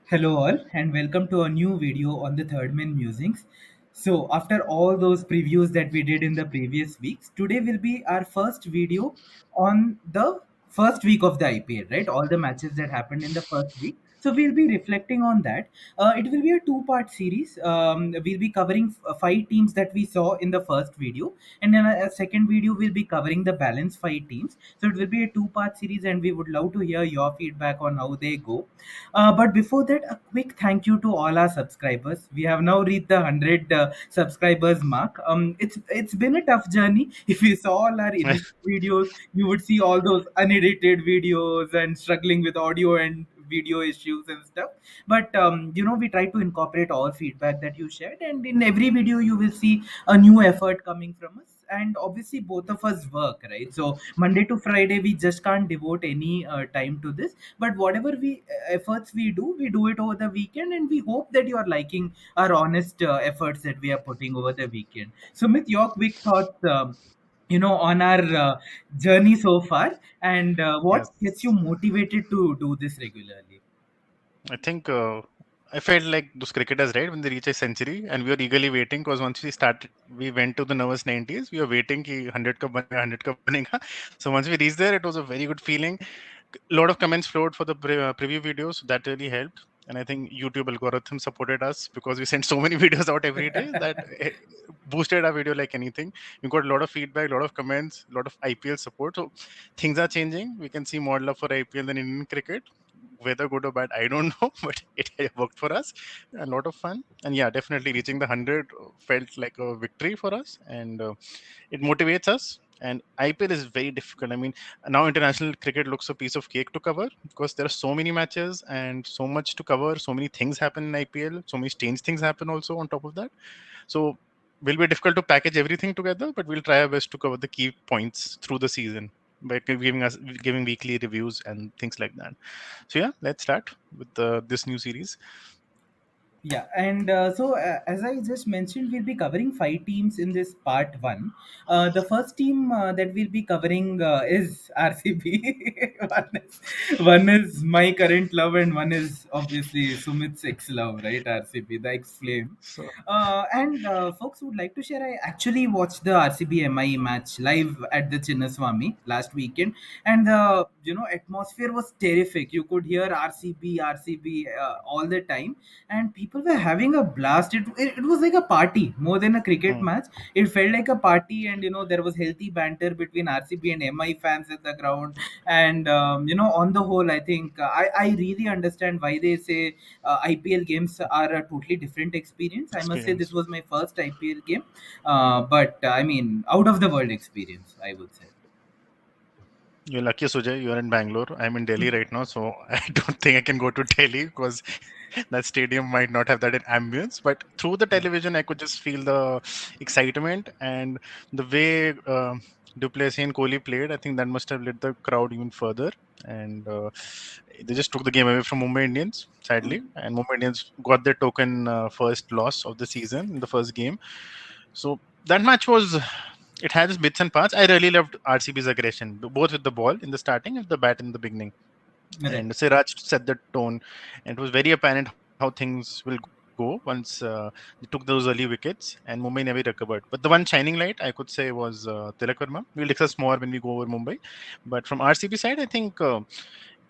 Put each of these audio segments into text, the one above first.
Hello all and welcome to a new video on the Third Man Musings. So after all those previews that we did in the previous weeks, today will be our first video on the first week of the IPL, right? All the matches that happened in the first week. So we'll be reflecting on that. It will be a two-part series. We'll be covering five teams that we saw in the first video, and then a second video will be covering the balance five teams. So it will be a two-part series, and we would love to hear your feedback on how they go. But before that, a quick thank you to all our subscribers. We have now reached the 100 subscribers mark. It's been a tough journey. If you saw all our initial videos, you would see all those unedited videos and struggling with audio and video issues and stuff. But we try to incorporate all feedback that you shared, and in every video, you will see a new effort coming from us. And obviously, both of us work, right? So Monday to Friday, we just can't devote any time to this, but whatever we efforts we do it over the weekend, and we hope that you are liking our honest efforts that we are putting over the weekend. Sumit, your quick thoughts on our journey so far, and what gets you Yes, motivated to do this regularly? I think I felt like those cricketers, right, when they reach a century, and we were eagerly waiting because once we started, we went to the nervous 90s. We were waiting कि 100 कब बनेगा, 100 कब बनेगा. So once we reached there, it was a very good feeling. A lot of comments flowed for the preview videos. That really helped. And I think YouTube algorithm supported us because we sent so many videos out every day that boosted our video like anything. We got a lot of feedback, a lot of comments, a lot of IPL support. So things are changing. We can see more love for IPL than Indian cricket. Whether good or bad, I don't know, but it worked for us. A lot of fun. And yeah, definitely reaching the 100 felt like a victory for us. And it motivates us. And IPL is very difficult. I mean, now international cricket looks a piece of cake to cover because there are so many matches and so much to cover. So many things happen in IPL. So many strange things happen also on top of that. So will be difficult to package everything together, but we'll try our best to cover the key points through the season by giving weekly reviews and things like that. So yeah, let's start with this new series. Yeah, and as I just mentioned, we'll be covering five teams in this part one. The first team that we'll be covering is RCB. one is my current love, and one is obviously Sumit's ex love, right? RCB, the ex flame. So And folks would like to share. I actually watched the RCB MI match live at the Chinnaswamy last weekend, and the atmosphere was terrific. You could hear RCB all the time, and people were having a blast. It was like a party more than a cricket mm, match. It felt like a party, and there was healthy banter between RCB and MI fans at the ground. And on the whole, I think I really understand why they say IPL games are a totally different experience. I must say this experience. was my first IPL game, but I mean, out of the world experience, I would say. You're lucky, Sujay. You're in Bangalore. I'm in Delhi right now, so I don't think I can go to Delhi because that stadium might not have that ambience. But through the television, I could just feel the excitement and the way Duplessis and Kohli played. I think that must have lit the crowd even further. And they just took the game away from Mumbai Indians, sadly. And Mumbai Indians got their token first loss of the season in the first game. So that match was, it had its bits and parts. I really loved RCB's aggression, both with the ball in the starting and the bat in the beginning. Right. And Siraj set the tone, and it was very apparent how things will go once they took those early wickets, and Mumbai never recovered. But the one shining light, I could say, was Tilak Verma. We'll discuss more when we go over Mumbai. But from RCB side, I think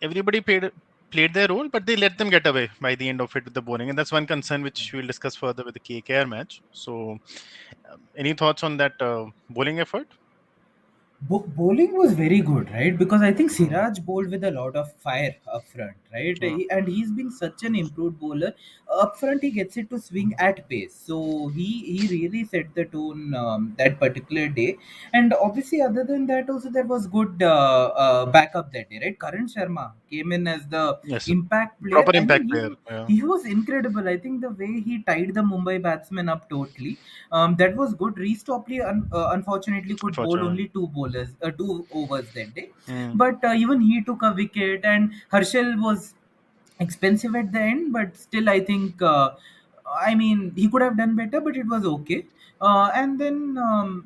everybody played their role, but they let them get away by the end of it with the bowling, and that's one concern which we'll discuss further with the KKR match. So, any thoughts on that bowling effort? Bowling was very good, right? Because I think Mm, Siraj bowled with a lot of fire up front, right? yeah. And he's been such an improved bowler. Up front, he gets it to swing at pace. So he really set the tone that particular day. And obviously, other than that, also there was good backup that day, right? Karan Sharma came in as the Yes, impact player. proper I mean, impact player. Yeah. he was incredible. I think the way he tied the Mumbai batsmen up totally, that was good. Reece Topley unfortunately could bowl Unfortunately. only two overs that day, Mm. but even he took a wicket. And Herschel was expensive at the end, but still, I think. I mean, he could have done better, but it was okay. And then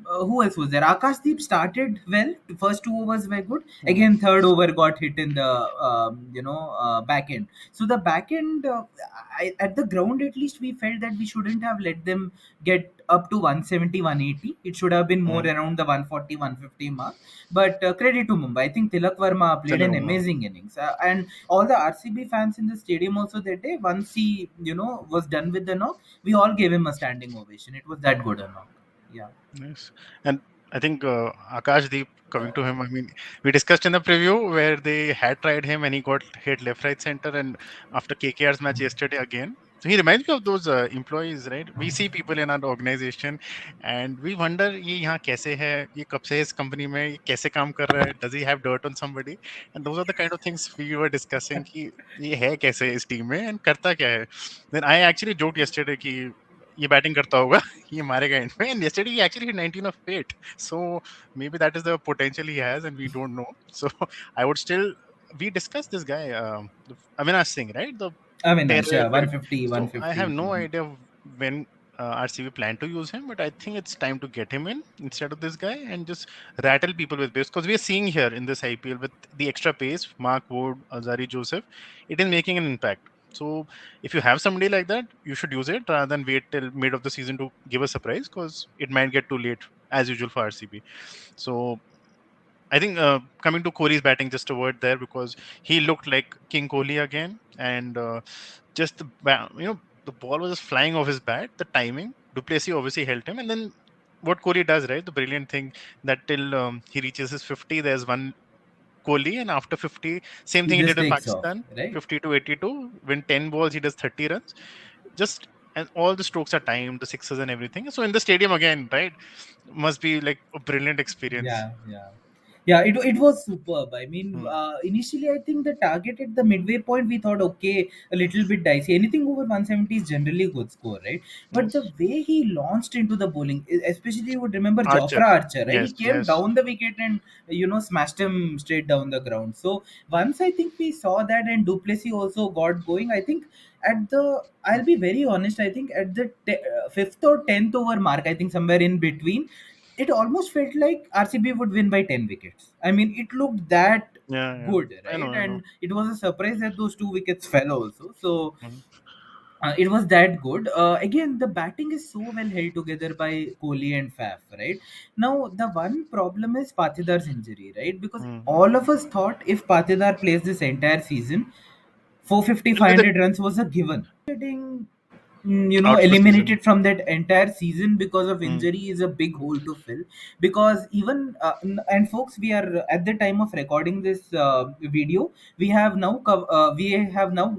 who else was there? Akashdeep started well. The first two overs were good. Mm. Again, third over got hit in the back end. So the back end, at the ground at least, we felt that we shouldn't have let them get up to 170, 180. It should have been more Mm. around the 140, 150 mark. But credit to Mumbai. I think Tilak Verma played an Telangana. amazing innings, and all the RCB fans in the stadium also that day. Once he was done with the knock, we all gave him a standing ovation. It was that good a knock. Yeah. Nice. And I think Akashdeep, coming to him, I mean, we discussed in the preview where they had tried him and he got hit left, right, center. And after KKR's match yesterday again, so he reminds me of those employees, right? We see people in our organization and we wonder, ये यहाँ कैसे है, ये कब से है इस company में, ये कैसे काम कर रहा है, does he have dirt on somebody? And those are the kind of things we were discussing कि ये है कैसे इस team में and करता क्या है. Then I actually joked yesterday कि ये बैटिंग करता होगा he मारेगा end में and yesterday he actually hit 19 of 8 so maybe that is the potential he has and we don't know so I would still we discussed this guy Avinash Singh right the I mean, nice. terror Yeah, kid 150, so I have 150. no idea when RCB plan to use him but I think it's time to get him in instead of this guy and just rattle people with pace because we are seeing here in this IPL with the extra pace Mark Wood Azari Joseph it is making an impact so if you have somebody like that, you should use it rather than wait till mid of the season to give a surprise because it might get too late as usual for RCB. So I think coming to Kohli's batting, just a word there because he looked like King Kohli again, and just the ball was just flying off his bat. The timing, Duplessis obviously helped him, and then what Kohli does, right? The brilliant thing that till he reaches his 50, there's one Kohli, and after 50, same He thing he just did with takes off, Pakistan, right? 50 to 82. Win 10 balls, he does 30 runs. Just and all the strokes are timed, the sixes and everything. So in the stadium again, right, must be like a brilliant experience. Yeah, yeah. Yeah, it was superb. I mean, Hmm. initially, I think the target at the midway point, we thought, okay, a little bit dicey. Anything over 170 is generally a good score, right? But the Yes. way he launched into the bowling, especially you would remember Archer. Jofra Archer, right? He Yes, came yes. down the wicket and, smashed him straight down the ground. So once I think we saw that and Duplessis also got going, I think I'll be very honest, I think at the fifth or 10th over mark, I think somewhere in between, it almost felt like RCB would win by 10 wickets. I mean, it looked that Yeah, yeah. good, I know, right? I know. And it was a surprise that those two wickets fell also. So Mhm. it was that good. Again, the batting is so well held together by Kohli and Faf, right? Now, the one problem is Patidar's injury, right? Because Mm. all of us thought if Patidar plays this entire season, 450, It'll be the 500 runs was a given. Getting out for the season. eliminated from that entire season because of Mm. injury is a big hole to fill. Because even and folks, we are at the time of recording this video, we have now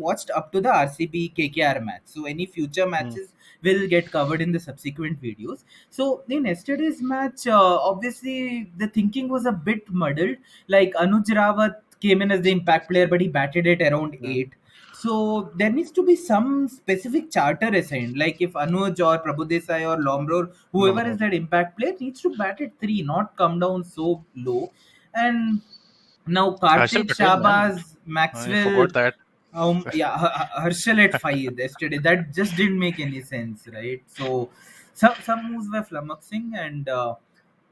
watched up to the RCB KKR match. So any future Mm. matches will get covered in the subsequent videos. So in yesterday's match, obviously the thinking was a bit muddled. Like Anuj Rawat came in as the impact player, but he batted at around Yeah. 8. So there needs to be some specific charter assigned. Like if Anuj or Prabhu Desai or Lomror, whoever is Number. that impact player, needs to bat at 3, not come down so low. And now Harshal Karthik, Patel, man. Shabazz, I Maxwell, forgot that. yeah, Herschel at 5 yesterday. That just didn't make any sense, right? So some moves were flummoxing, and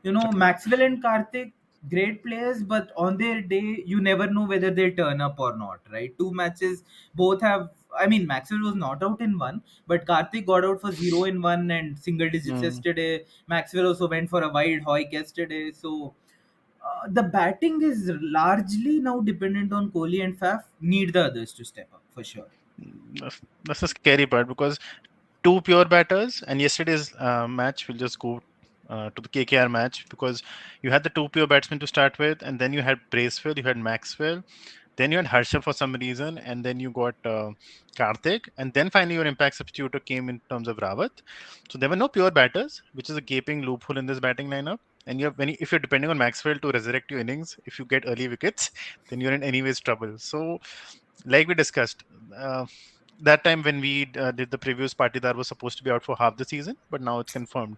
Okay. Maxwell and Karthik, great players, but on their day, you never know whether they'll turn up or not, right? Two matches, both have. I mean, Maxwell was not out in one, but Karthik got out for 0 in one and single digits Mm. yesterday. Maxwell also went for a wild hike yesterday. So the batting is largely now dependent on Kohli and Faf. Need the others to step up for sure. That's the scary part because two pure batters, and yesterday's match will just go to the KKR match because you had the two pure batsmen to start with, and then you had Bracewell, you had Maxwell, then you had Harshal for some reason, and then you got Karthik, and then finally your impact substitutor came in terms of Rawat. So there were no pure batters, which is a gaping loophole in this batting lineup. And you have if you're depending on Maxwell to resurrect your innings, if you get early wickets, then you're in anyways trouble. So, like we discussed. that time when we did the previous party, that was supposed to be out for half the season, but now it's confirmed.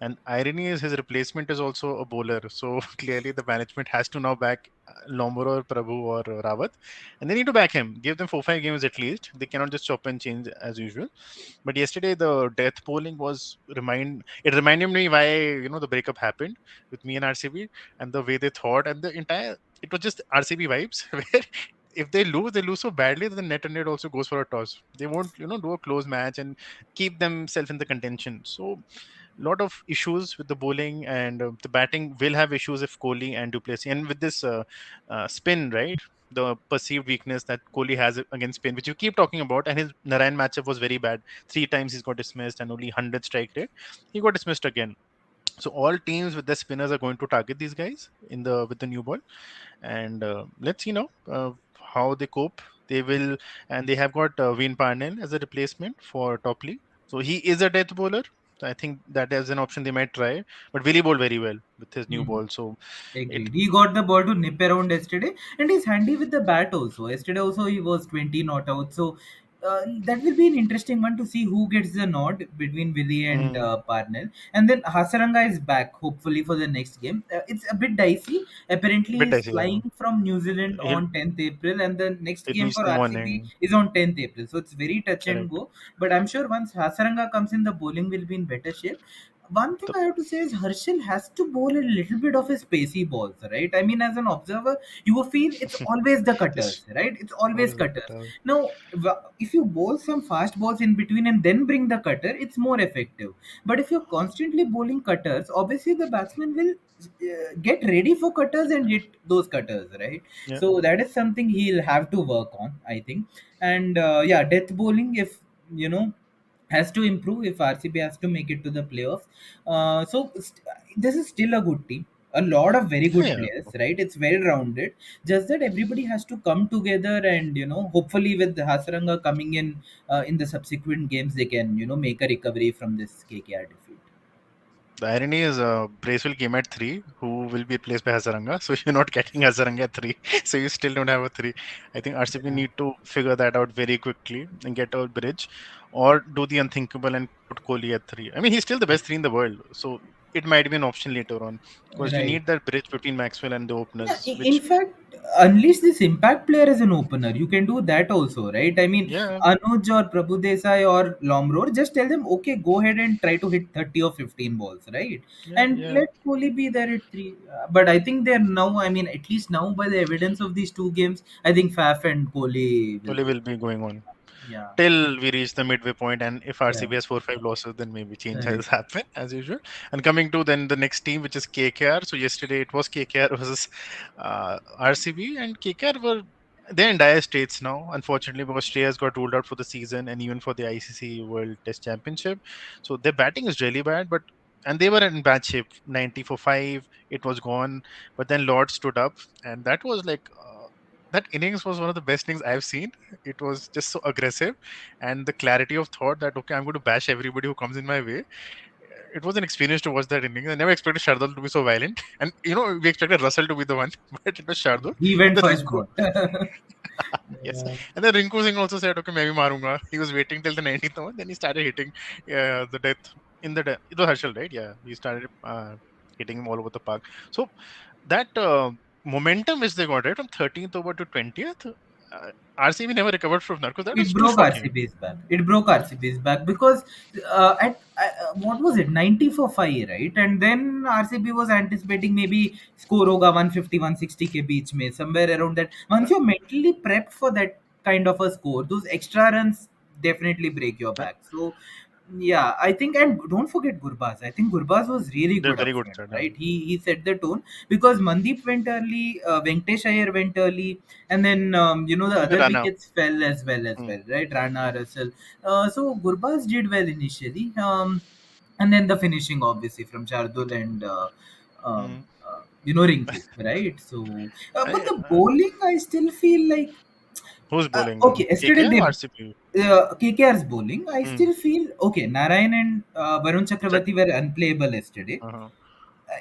And irony is his replacement is also a bowler. So clearly the management has to now back Lomro or Prabhu or Rawat, and they need to back him. Give them 4 5 games at least. They cannot just chop and change as usual. But yesterday the death bowling was reminded me why the breakup happened with me and RCB, and the way they thought, and the entire, it was just RCB vibes where if they lose so badly that the net and net also goes for a toss. They won't do a close match and keep themselves in the contention. So lot of issues with the bowling, and the batting will have issues if Kohli and Duplessis, and with this spin, right? The perceived weakness that Kohli has against spin, which you keep talking about, and his Narayan matchup was very bad. 3 times he's got dismissed and only 100 strike rate. He got dismissed again. So all teams with their spinners are going to target these guys in the with the new ball, and let's how they cope. They will, and they have got Vin Parnell as a replacement for Topley. So he is a death bowler. So I think that is an option they might try. But Willie bowled very well with his new Hmm. ball. So it Agreed. He got the ball to nip around yesterday, and he's handy with the bat also. Yesterday also he was 20 not out. So that will be an interesting one to see who gets the nod between Willie and mm, Parnell. And then Hasaranga is back hopefully for the next game. It's a bit dicey. Apparently bit he's dicey. Yeah. flying from New Zealand He'll on 10th April, and the next he'll game reach for the RCB morning. is on 10th April. So it's very touch and Correct. go. But I'm sure once Hasaranga comes in, the bowling will be in better shape. One thing The, I have to say is Herschel has to bowl a little bit of his pacey balls, right? I mean, as an observer, you will feel it's always the this cutters, right? It's always always cutters. cut. Now, if you bowl some fast balls in between and then bring the cutter, it's more effective. But if you're constantly bowling cutters, obviously the batsman will get ready for cutters and hit those cutters, right? Yeah. So that is something he'll have to work on, I think. And yeah, death bowling, if you know has to improve if RCB has to make it to the playoffs. This is still a good team. A lot of very good Yeah. players, right? It's well rounded. Just that everybody has to come together, and hopefully with Hasaranga coming in the subsequent games, they can make a recovery from this KKR defeat. The irony is, Bracewell came at 3, who will be replaced by Hazaranga. So you're not getting Hazaranga at 3. So you still don't have a 3. I think RCB Yeah. need to figure that out very quickly and get a bridge, or do the unthinkable and put Kohli at 3. I mean, he's still the best 3 in the world. So it might be an option later on, because you Right. need that bridge between Maxwell and the Yeah, openers, in which, fact, unleash this impact player as an opener. You can do that also, right? I mean, yeah, Anuj or Prabhu Desai or Lomror, just tell them, okay, go ahead and try to hit 30 or 15 balls, right? yeah, And yeah. let Kohli be there at 3. But I think they're now, I mean, at least now by the evidence of these two games, I think Faf and Kohli will Kohli be. will be going on Yeah, till we reach the midway point, and if yeah, RCB has 4 5 losses, then maybe change has correct. happened as usual. And coming to then the next team, which is KKR. So yesterday it was KKR versus RCB, and KKR were, they're in dire states now, unfortunately, because Shreyas got ruled out for the season and even for the ICC World Test Championship. So their batting is really bad, but, and they were in bad shape. 90 for 5, it was gone. But then Lord stood up, and that was like that innings was one of the best things I've seen. It was just so aggressive, and the clarity of thought that, okay, I'm going to bash everybody who comes in my way. It was an experience to watch that inning. I never expected Shardul to be so violent, and we expected Russell to be the one, but it was Shardul. He And went the for his Rinku, ball. yes, and then Rinku Singh also said, okay, maybe marunga. He was waiting till the 19th one, then he started hitting the death in the death. It was Harshal, right? Yeah, he started hitting him all over the park. So that momentum which they got, right, from 13th over to 20th, RCB never recovered from that, because that It was too broke shocking. RCB's back. It broke RCB's back because at what was it, 90 for 5, right? And then RCB was anticipating maybe score hoga 150, 160 k beach mein, somewhere around that. Once Uh, you're mentally prepped for that kind of a score, those extra runs definitely break your uh, back. So yeah, I think, and don't forget Gurbaz. I think Gurbaz was really they're good very up good front, side. right? He set the tone because Mandeep went early, Venkatesh Iyer went early, and then the Even other Rana. wickets fell as Mm, well, right? Rana, Russell. So Gurbaz did well initially, and then the finishing obviously from Shardul and mm. Rinku, right? So, but I, the bowling, I still feel like who's bowling? okay. Yesterday KKR they or RCB? KKR's bowling. I Mm. still feel okay. Narayan and Varun Check. Chakravarti were unplayable yesterday. Uh-huh.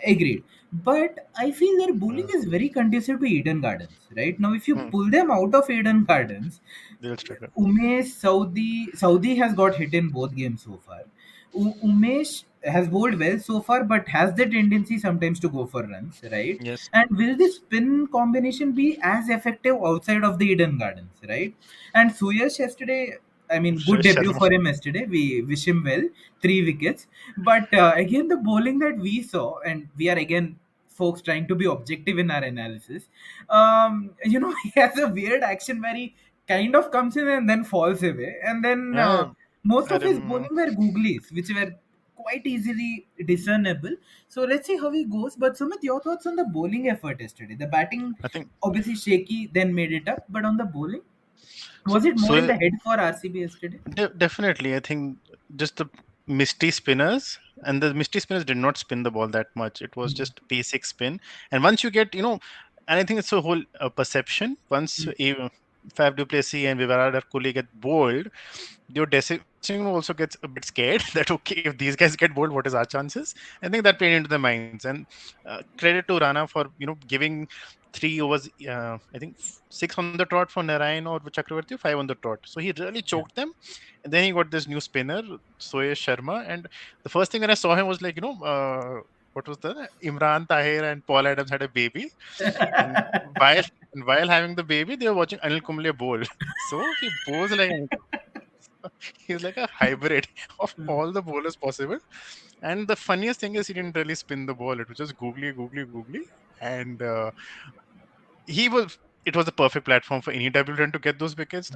Agreed. But I feel their bowling Uh, is very conducive to Eden Gardens. Right now, if you mm. pull them out of Eden Gardens, They'll struggle. Umesh Saudi has got hit in both games so far. Umesh has bowled well so far, but has the tendency sometimes to go for runs, right? Yes. And will this spin combination be as effective outside of the Eden Gardens, right? And Suyash yesterday, I mean, good debut Sharma. for him yesterday. We wish him well, 3 wickets. But again, the bowling that we saw, and we are again folks trying to be objective in our analysis. He has a weird action where he kind of comes in and then falls away. And then Yeah. most I of his rem- bowling were googlies, which were quite easily discernible. So let's see how he goes. But Sumit, your thoughts on the bowling effort yesterday? The batting, I think obviously shaky, then made it up. But on the bowling, so. was it more in So the head for RCB yesterday? definitely, I think just the misty spinners and the misty spinners did not spin the ball that much. It was Mm. just basic spin. And once you get, and I think it's a whole perception. Once Mm. Fab Duplessis and Virat Kohli get bowled, your dressing room also gets a bit scared that okay, if these guys get bowled, what is our chances? I think that played into their minds. And credit to Rana for giving 3 overs. I think six on the trot for Narayan or Chakravarti, five on the trot. So he really Yeah. choked them. And then he got this new spinner, Soyesh Sharma. And the first thing when I saw him was like, what was the Imran Tahir and Paul Adams had a baby, and while while having the baby, they were watching Anil Kumble bowl. So he bowls like he's like a hybrid of all the bowlers possible. And the funniest thing is he didn't really spin the ball. It was just googly, googly, googly. And he was it was a perfect platform for any double run to get those wickets.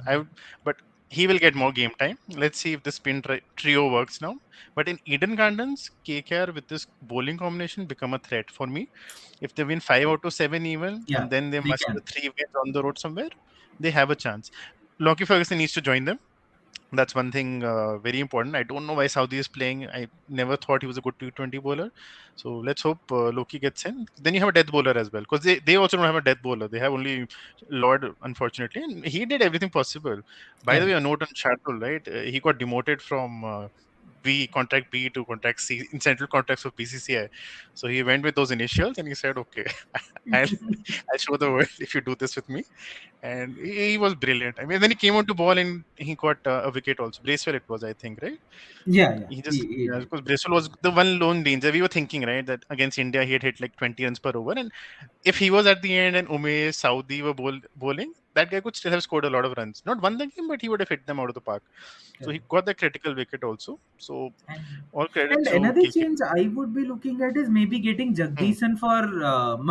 But he will get more game time. Let's see if the trio works now. But in Eden Gardens, KKR with this bowling combination become a threat for me. If they win 5 out of 7 even, Yeah, and then they they must can. 3 wins on the road somewhere, they have a chance. Lockie Ferguson needs to join them. That's one thing very important. I don't know why Saudi is playing. I never thought he was a good T20 bowler. So let's hope Loki gets in. Then you have a death bowler as well, because they also don't have a death bowler. They have only Lord, unfortunately, and he did everything possible. By the Correct. way, a note on Shardul, right? He got demoted from contract B to contract C in central contracts of BCCI. So he went with those initials and he said, "Okay, I'll I'll show the world if you do this with me." And he was brilliant. I mean, then he came on to ball and he got a wicket also. Bracewell it was, I think, right? Yeah, yeah, He he, just he yeah, did. because Bracewell was the one lone danger. We were thinking, right, that against India he had hit like 20 runs per over, and if he was at the end and Umesh, Saudi were bowling, that guy could still have scored a lot of runs. Not won the game, but he would have hit them out of the park. So he Correct. got the critical wicket also. So And all credit and to another KK. change I would be looking at is maybe getting Hmm, Jagdishan for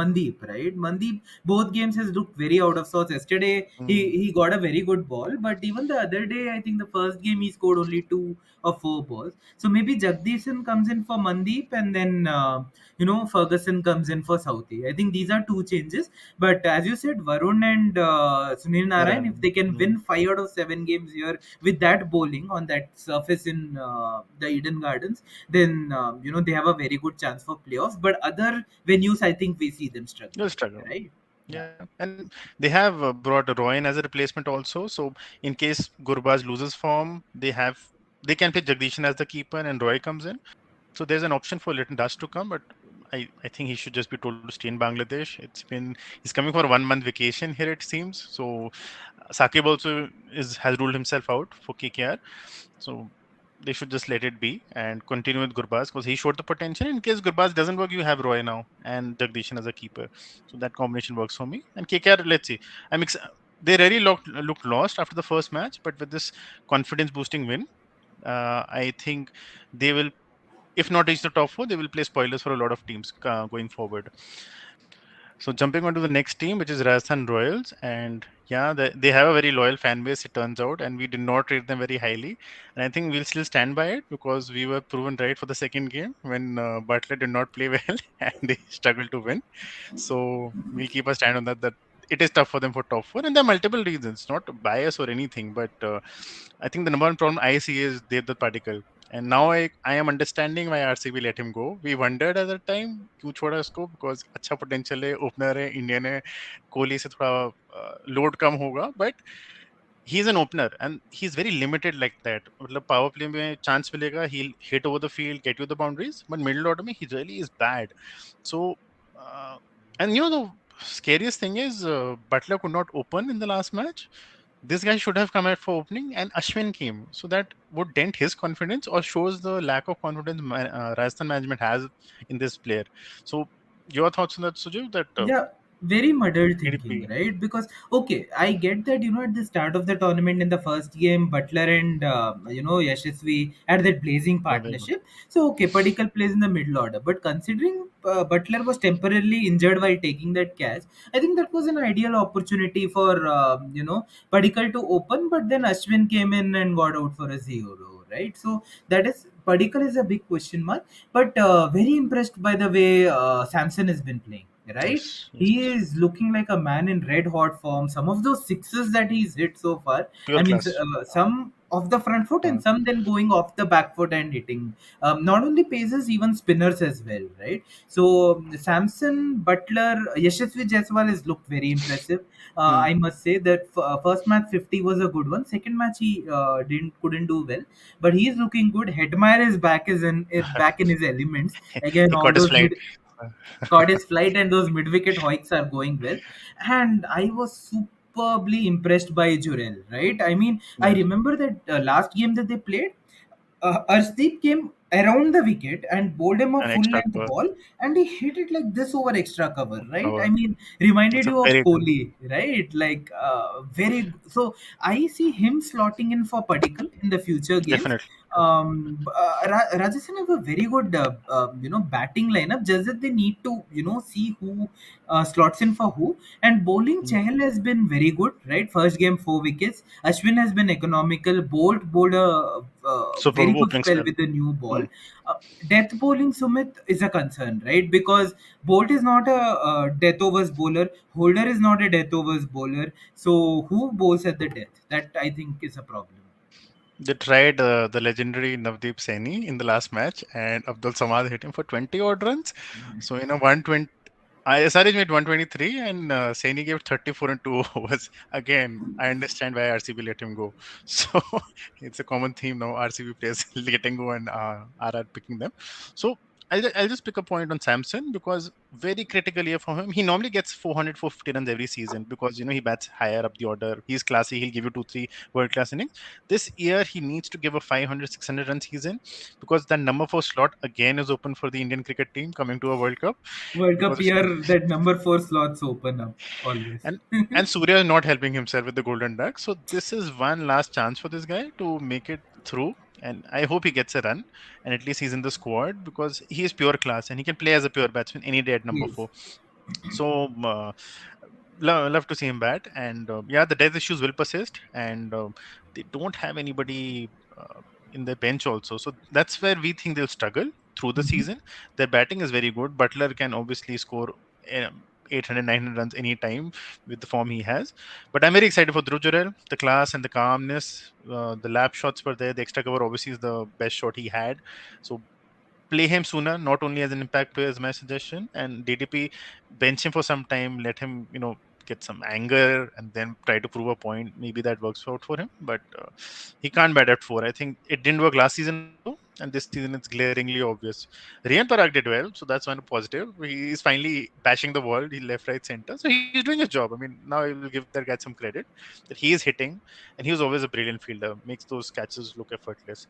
Mandeep, right? Mandeep both games has looked very out of sorts. Yesterday hmm. he got a very good ball, but even the other day I think the first game he scored only 2 or 4 balls. So maybe Jagdishan comes in for Mandeep and then Ferguson comes in for Southey. I think these are two changes. But as you said, Varun and Sunil Narayan, if Narayan. they can Hmm. win 5 out of 7 games here with that bowling on that surface in the Eden Gardens, then they have a very good chance for playoffs. But other venues, I think we see them You'll struggling, struggle. right? Yeah, Yeah, and they have brought Royan as a replacement also. So in case Gurbaz loses form, they can pick Jagdishan as the keeper and Roy comes in. So there's an option for Little Dust to come, but I think he should just be told to stay in Bangladesh. He's coming for a 1 month vacation here it seems. So Sakib also has ruled himself out for KKR. So they should just let it be and continue with Gurbaz because he showed the potential. In case Gurbaz doesn't work, you have Roy now and Jagdishan as a keeper. So that combination works for me. And KKR, let's see. They really looked lost after the first match, but with this confidence boosting win, I think they will, if not reach the top four, they will play spoilers for a lot of teams going forward. So jumping on to the next team, which is Rajasthan Royals, and yeah, they have a very loyal fan base. It turns out, and we did not rate them very highly. And I think we'll still stand by it because we were proven right for the second game when Butler did not play well and they struggled to win. So we'll keep a stand on that. That it is tough for them for top four, and there are multiple reasons, not bias or anything, but I think the number one problem I see is Devdutt Padikkal. And now I am understanding why RCB let him go. We wondered at the time क्यों छोड़ा उसको because अच्छा potential है, opener है, Indian है, कोहली से थोड़ा load कम होगा, but he's an opener and he's very limited like that. मतलब power play में chance मिलेगा, he'll hit over the field, get you the boundaries, but middle order में he really is bad. So uh, and the scariest thing is Butler could not open in the last match. This guy should have come out for opening, and Ashwin came. So that would dent his confidence or shows the lack of confidence Rajasthan management has in this player. So your thoughts on that, Sujiv? That Yeah, very muddled thinking, DDP right? Because okay, I get that, at the start of the tournament in the first game, Butler and Yashasvi had that blazing were very good. partnership. So okay, Padikkal plays in the middle order, but considering Butler was temporarily injured while taking that catch, I think that was an ideal opportunity for Padikkal to open. But then Ashwin came in and got out for a zero, right? So that is Padikkal is a big question mark, but very impressed by the way Samson has been playing, right? Yes, yes. He is looking like a man in red hot form. Some of those sixes that he's hit so far, I Pure mean, class. some off the front foot and some then going off the back foot and hitting. Not only paces, even spinners as well, right? So Samson, Butler, Yashasvi Jaiswal has looked very impressive. Hmm. I must say that first match 50 was a good one. Second match he didn't couldn't do well, but he is looking good. Hetmeyer is back in his elements again. He All caught his those flight. caught his flight and those mid-wicket hoiks are going well. And I was superbly impressed by Jurel, right? I mean, I Yes. remember that last game that they played, Arshdeep came around the wicket and bowled him a An full extra length cover. ball, and he hit it like this over extra cover, right? I Cover. mean, reminded It's a you of very good. Kohli, right? Like, very. So I see him slotting in for Padikkal in the future games. Definitely. Definitely. Rajasthan have a very good, batting lineup. Just that they need to, see who slots in for who. And bowling, Mm. Chahal has been very good, right? First game, 4 wickets. Ashwin has been economical. Bolt bowled a Super very good opening spell spell. with the new ball. Mm. Uh, Death bowling, Sumit, is a concern, right? Because Bolt is not a death overs bowler. Holder is not a death overs bowler. So who bowls at the death? That I think is a problem. They tried the legendary Navdeep Saini in the last match, and Abdul Samad hit him for 20 odd runs. So, 120. SRH made 123, and Saini gave 34 and 2 overs. Again, I understand why RCB let him go. So, it's a common theme now, RCB players letting go and RR picking them. So, I'll just pick a point on Samson because very critical year for him. He normally gets 400, 450 runs every season because, he bats higher up the order. He's classy. He'll give you 2, 3 world class innings. This year, he needs to give a 500, 600 run season because the number 4 slot again is open for the Indian cricket team coming to a World Cup. World Cup Because year, that number four slots open up always. and and Surya is not helping himself with the golden duck. So this is one last chance for this guy to make it through. And I hope he gets a run and at least he's in the squad because he is pure class and he can play as a pure batsman any day at number Yes. 4. So love to see him bat. And yeah, the death issues will persist, and they don't have anybody in their bench also. So that's where we think they'll struggle through the Mhm. season. Their batting is very good. Butler can obviously score 800, 900 runs anytime with the form he has. But I'm very excited for Dhruv Jurel. The class and the calmness, the lap shots were there. The extra cover obviously is the best shot he had. So play him sooner, not only as an impact player, is my suggestion. And DDP, bench him for some time, let him, get some anger and then try to prove a point. Maybe that works out for him, but he can't bat at 4. I think it didn't work last season also, and this season it's glaringly obvious. Rian Parag did well, so that's one positive. He's finally bashing the wall, he left, right, center. So he's doing his job. I mean, now I will give that guy some credit that he is hitting, and he was always a brilliant fielder, makes those catches look effortless.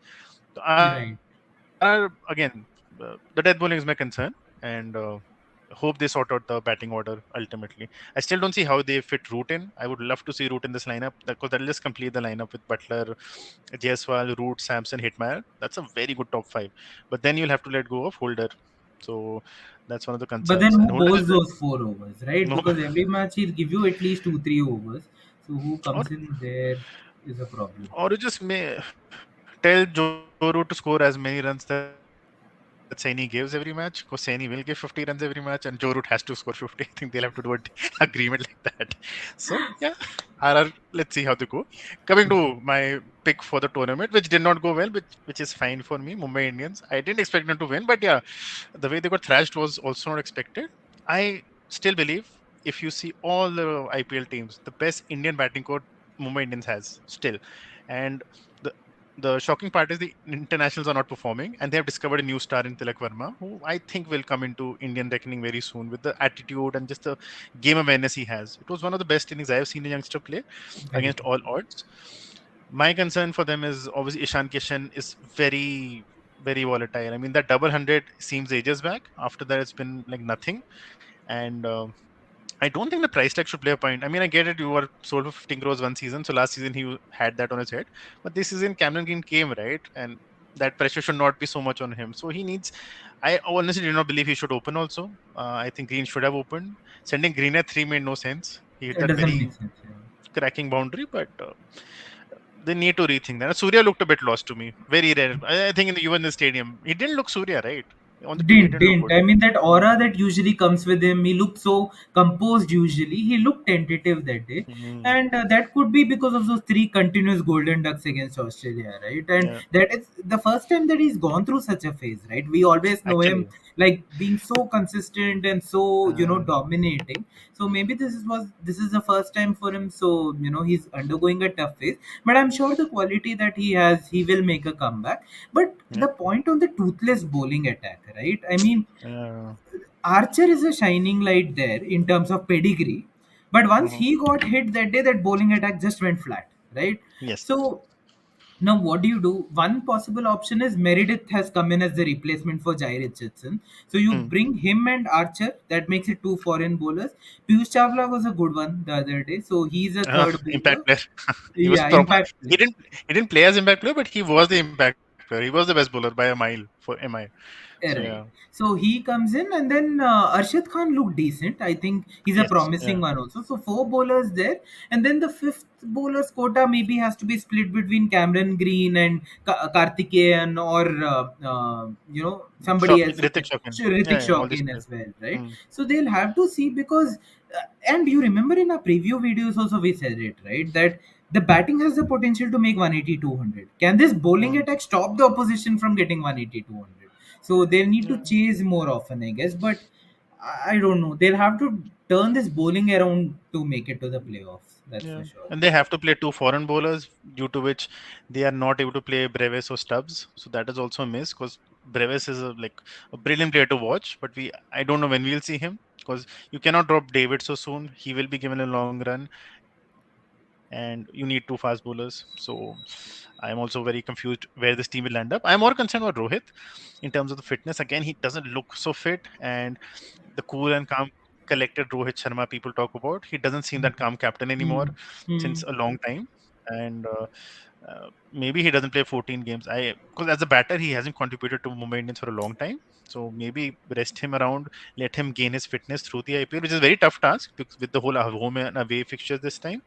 So Right. RR again, the death bowling is my concern, and hope they sort out the batting order ultimately. I still don't see how they fit Root in. I would love to see Root in this lineup because that'll just complete the lineup with Butler, Jaiswal, Root, Samson, Hitmeyer. That's a very good top 5. But then you'll have to let go of Holder. So that's one of the But then concerns. who And Holder bowls is those 4 overs, right? no, Because every match he'll give you at least 2, 3 overs. So who or comes in there is a problem. or you just may tell Joru to score as many runs that Saini gives every match because Saini will give 50 runs every match and Joe Root has to score 50. I think they'll have to do an agreement like that. So yeah, RR, let's see how they go. Coming to my pick for the tournament, which did not go well, which is fine for me, Mumbai Indians. I didn't expect them to win, but yeah, the way they got thrashed was also not expected. I still believe if you see all the IPL teams, the best Indian batting core Mumbai Indians has still. And the shocking part is the internationals are not performing, and they have discovered a new star in Tilak Verma, who I think will come into Indian reckoning very soon with the attitude and just the game awareness he has. It was one of the best innings I have seen a youngster play Very against true. all odds. My concern for them is obviously Ishan Kishan is very, very volatile. I mean, that double hundred seems ages back. After that, it's been like nothing. And I don't think the price tag should play a point. I mean, I get it. You were sold for 15 crores one season. So last season he had that on his head. But this season Cameron Green came, right? And that pressure should not be so much on him. So he needs. I honestly do not believe he should open also. I think Green should have opened. Sending Green at 3 made no sense. He hit It that doesn't make very sense. Yeah. cracking boundary, but they need to rethink that. Surya looked a bit lost to me. Very rare. I think in the even the stadium, he didn't look Surya, right? On the TV, he didn't look Didn't. good. I mean, that aura that usually comes with him, he looked so composed usually. He looked tentative that day. Mm, And that could be because of those three continuous golden ducks against Australia, right? And yeah, that is the first time that he's gone through such a phase, right? We always know him actually. like being so consistent and so, Uh, dominating. So maybe this is the first time for him. So, he's undergoing a tough phase. But I'm sure the quality that he has, he will make a comeback. But yeah. the point on the toothless bowling attack, right? I mean, Uh, Archer is a shining light there in terms of pedigree. But once mhm. he got hit that day, that bowling attack just went flat, right? Yes. So now what do you do? One possible option is Meredith has come in as the replacement for Jair Richardson. So you Mm. bring him and Archer. That makes it two foreign bowlers. Piyush Chawla was a good one the other day. So he's a third bowler. Impact player. He was Yeah, proper. impact. He didn't play as impact player, but he was the impact player. He was the best bowler by a mile for MI. So yeah. Right. So he comes in, and then Arshad Khan looked decent. I think he's a Yes. Yeah. promising one also. So four bowlers there, and then the fifth bowler's quota maybe has to be split between Cameron Green and Karthikeyan, or somebody else who Ritik can, Shawkin. sure, Ritik Yeah, yeah. All these Shawkin players. as well, right? Mm. So they'll have to see because, and you remember in our preview videos also we said it, right, that the batting has the potential to make 180, 200. Can this bowling Mm. attack stop the opposition from getting 180, 200? So they'll need to Yeah. chase more often, I guess. But I don't know. They'll have to turn this bowling around to make it to the playoffs. That's Yeah. for sure. And they have to play two foreign bowlers, due to which they are not able to play Breves or Stubbs. So that is also a miss because Breves is a brilliant player to watch, but I don't know when we'll see him because you cannot drop David so soon. He will be given a long run, and you need two fast bowlers. So I am also very confused where this team will end up. I'm more concerned about Rohit in terms of the fitness. Again, he doesn't look so fit, and the cool and calm, collected Rohit Sharma people talk about, he doesn't seem that calm captain anymore Hmm. since a Hmm. long time. And maybe he doesn't play 14 games. I Because as a batter, he hasn't contributed to Mumbai Indians for a long time. So maybe rest him around, let him gain his fitness through the IPL, which is a very tough task because with the whole home and away fixtures this time.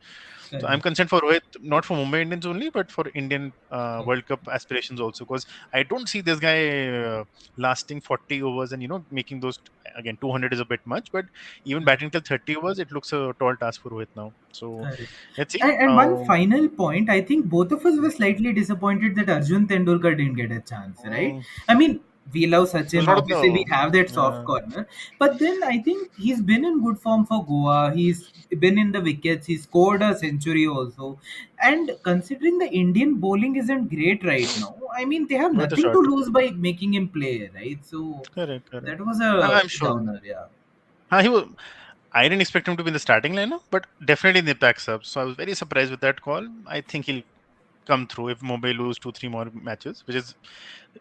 So I'm Correct. concerned for Rohit, not for Mumbai Indians only, but for Indian Correct. World Cup aspirations also. Because I don't see this guy lasting 40 overs and making those again 200 is a bit much, but even Correct. batting till 30 overs, it looks a tall task for Rohit now. So Correct. let's see And one how. final point, I think both of us were slightly disappointed that Arjun Tendulkar didn't get a chance, right? Mm, I mean, we love he was Sachin, not on obviously we the. have that soft corner, but then I think he's been in good form for Goa. He's been in the wickets. He scored a century also, and considering the Indian bowling isn't great right now, I mean they have Worth a nothing to shot. lose by making him play, right? So Correct, correct. that was I'm a sure. downer, yeah. He was. I didn't expect him to be in the starting lineup, but definitely in the impact sub. So I was very surprised with that call. I think he'll come through if Mumbai lose 2-3 more matches, which is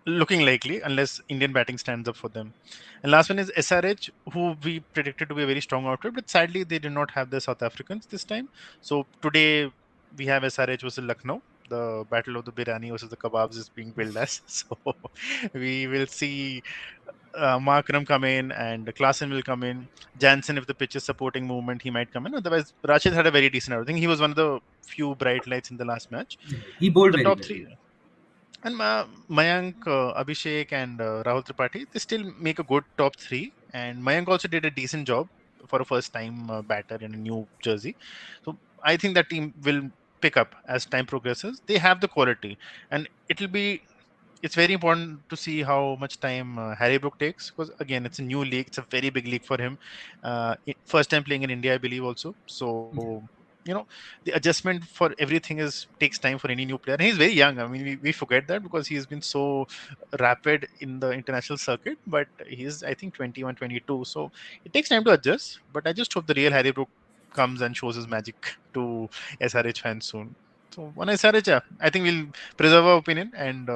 looking likely unless Indian batting stands up for them. And last one is SRH, who we predicted to be a very strong outfit, but sadly they did not have the South Africans this time. So today we have SRH versus Lucknow. The battle of the biryani versus the kebabs is being billed as. So we will see Markram come in and Klassen will come in. Jansen, if the pitch is supporting movement, he might come in. Otherwise, Rashid had a very decent out. I think he was one of the few bright lights in the last match. Right. He bowled The very top well. three, and Mayank, Abhishek, and Rahul Tripathi, they still make a good top three. And Mayank also did a decent job for a first time batter in a new jersey. So I think that team will pick up as time progresses. They have the quality, and it's very important to see how much time Harry Brook takes because again, it's a new league. It's a very big league for him. First time playing in India, I believe, also. So Yeah. you know, the adjustment for everything is takes time for any new player. And he's very young. I mean, we forget that because he's been so rapid in the international circuit, but he's, I think, 21, 22. So it takes time to adjust. But I just hope the real Harry Brook comes and shows his magic to SRH fans soon. So on SRH, yeah, I think we'll preserve our opinion and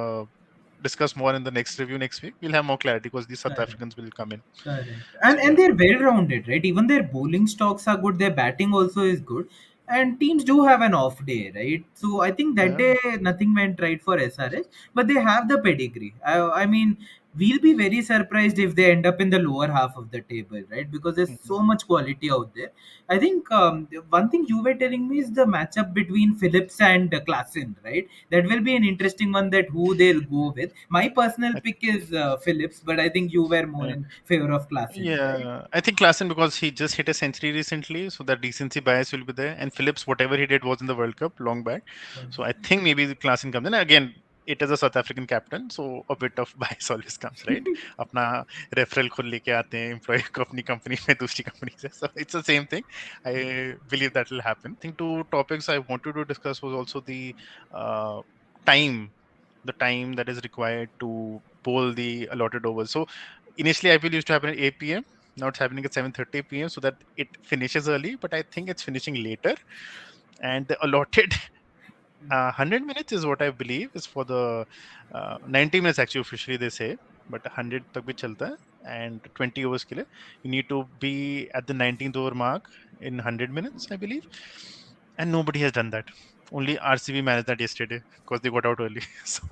discuss more in the next review next week. We'll have more clarity because these South Correct. Africans will come in. Correct. So And yeah, they're well rounded, right? Even their bowling stocks are good, their batting also is good. And teams do have an off day, right? So I think that yeah. day nothing went right for SRH, but they have the pedigree. I mean, we'll be very surprised if they end up in the lower half of the table, right? Because there's Mhm. so much quality out there. I think one thing you were telling me is the matchup between Phillips and Klassen, right? That will be an interesting one, that who they'll go with. My personal I pick is Phillips, but I think you were more think. in favor of Klassen, right? Yeah, I think Klaassen because he just hit a century recently, so that recency bias will be there. And Phillips, whatever he did was in the World Cup long back, so I think maybe the Klaassen comes in. Again, it is a South African captain, so a bit of bias always comes, right? अपना referral खुद लेके आते हैं employee को अपनी company में दूसरी company से, so it's the same thing. I believe that will happen. I think two topics I wanted to discuss was also uh, time, the time that is required to bowl the allotted overs. So initially IPL used to happen at 8 p.m. Now it's happening at 7:30 p.m. so that it finishes early, but I think it's finishing later. And the allotted 100 minutes is what I believe is for the 90 minutes actually officially they say, but 100 tak bhi chalta hai. And 20 overs ke liye, you need to be at the 19th over mark in 100 minutes, I believe. And nobody has done that. Only RCB managed that yesterday because they got out early. So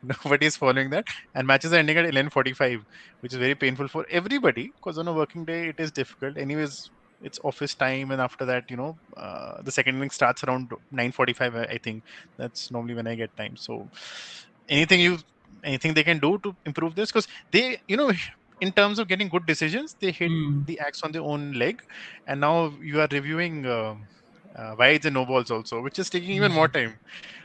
nobody is following that. And matches are ending at 11:45, which is very painful for everybody because on a working day it is difficult. Anyways, it's office time, and after that, the second inning starts around 9:45. I think that's normally when I get time. So anything you anything they can do to improve this, because they, in terms of getting good decisions, they hit Hmm. the axe on their own leg, and now you are reviewing wides and no balls also, which is taking even more Yeah. time.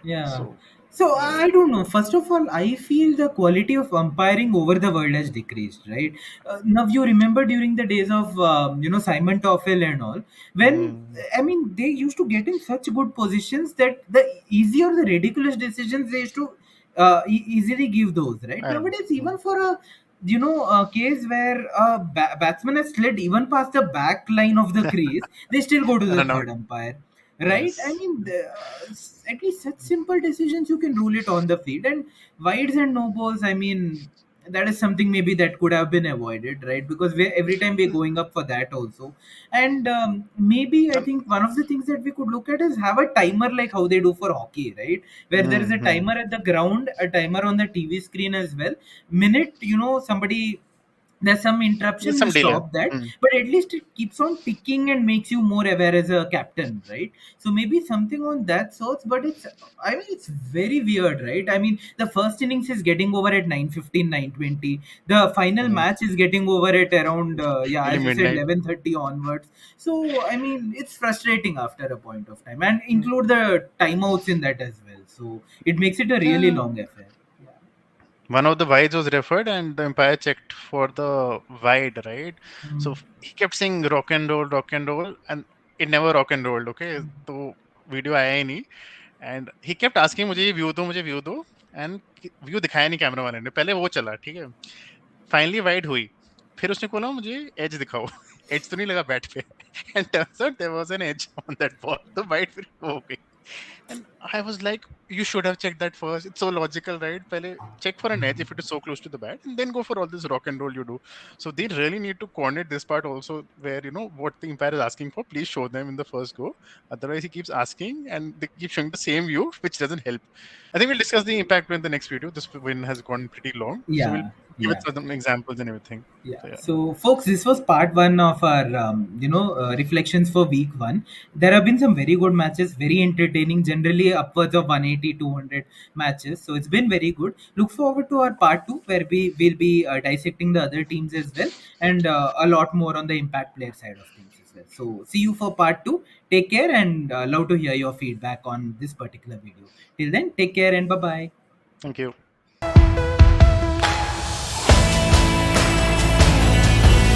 Yeah. So So uh, I don't know. First of all, I feel the quality of umpiring over the world has decreased, right? Now you remember during the days of Simon Toffel and all, when mm, I mean they used to get in such good positions that the easy or the ridiculous decisions they used to easily give those, right? and Nowadays, even for a case where a batsman has slid even past the back line of the crease, they still go to the run out. third umpire, right? I Yes. mean, at least such simple decisions you can rule it on the field, and wides and no balls. I mean, that is something maybe that could have been avoided, right? Because every time we're going up for that also, and maybe I Um, think one of the things that we could look at is have a timer like how they do for hockey, right? Where there is a mhm. timer at the ground, a timer on the TV screen as well. Minute, somebody, there's some There's interruption, you some delay. stop that, Mm. but at least it keeps on ticking and makes you more aware as a captain, right? So maybe something on that sorts, but I mean, it's very weird, right? I mean, the first innings is getting over at 9:15, 9:20. The final Mm. match is getting over at around yeah, Nearly as you said, midnight. 11:30 onwards. So I mean, it's frustrating after a point of time, and Mm. include the timeouts in that as well, so it makes it a really Yeah. long affair. Yeah. One of the wides was referred, and the umpire checked for the wide, right? So Mm. he kept saying rock and roll, and it never rock and rolled. Okay, तो video आया ही नहीं, and he kept asking मुझे ये view दो, मुझे view दो, and view दिखाया नहीं कैमरा वाले ने, पहले वो चला, ठीक है, फाइनली वाइड हुई, फिर उसने बोला मुझे एज दिखाओ, एज तो नहीं लगा बैट पे, and turns out there was an edge on that ball, तो वाइड फिर वो हो गई. And I was like, you should have checked that first. It's so logical, right? Pehle check for an edge if it is so close to the bat, and then go for all this rock and roll you do. So they really need to coordinate this part also, where what the umpire is asking for. Please show them in the first go. Otherwise, he keeps asking, and they keep showing the same view, which doesn't help. I think we'll discuss the impact in the next video. This win has gone pretty long, so we'll Yeah. give Yeah. it some examples and everything. Yeah. So yeah. So, folks, this was part one of our, reflections for week one. There have been some very good matches, very entertaining, generally upwards of 180, 200 matches. So, it's been very good. Look forward to our part two, where we will be dissecting the other teams as well, and a lot more on the impact player side of things as well. So, see you for part two. Take care, and love to hear your feedback on this particular video. Till then, take care and bye bye. Thank you.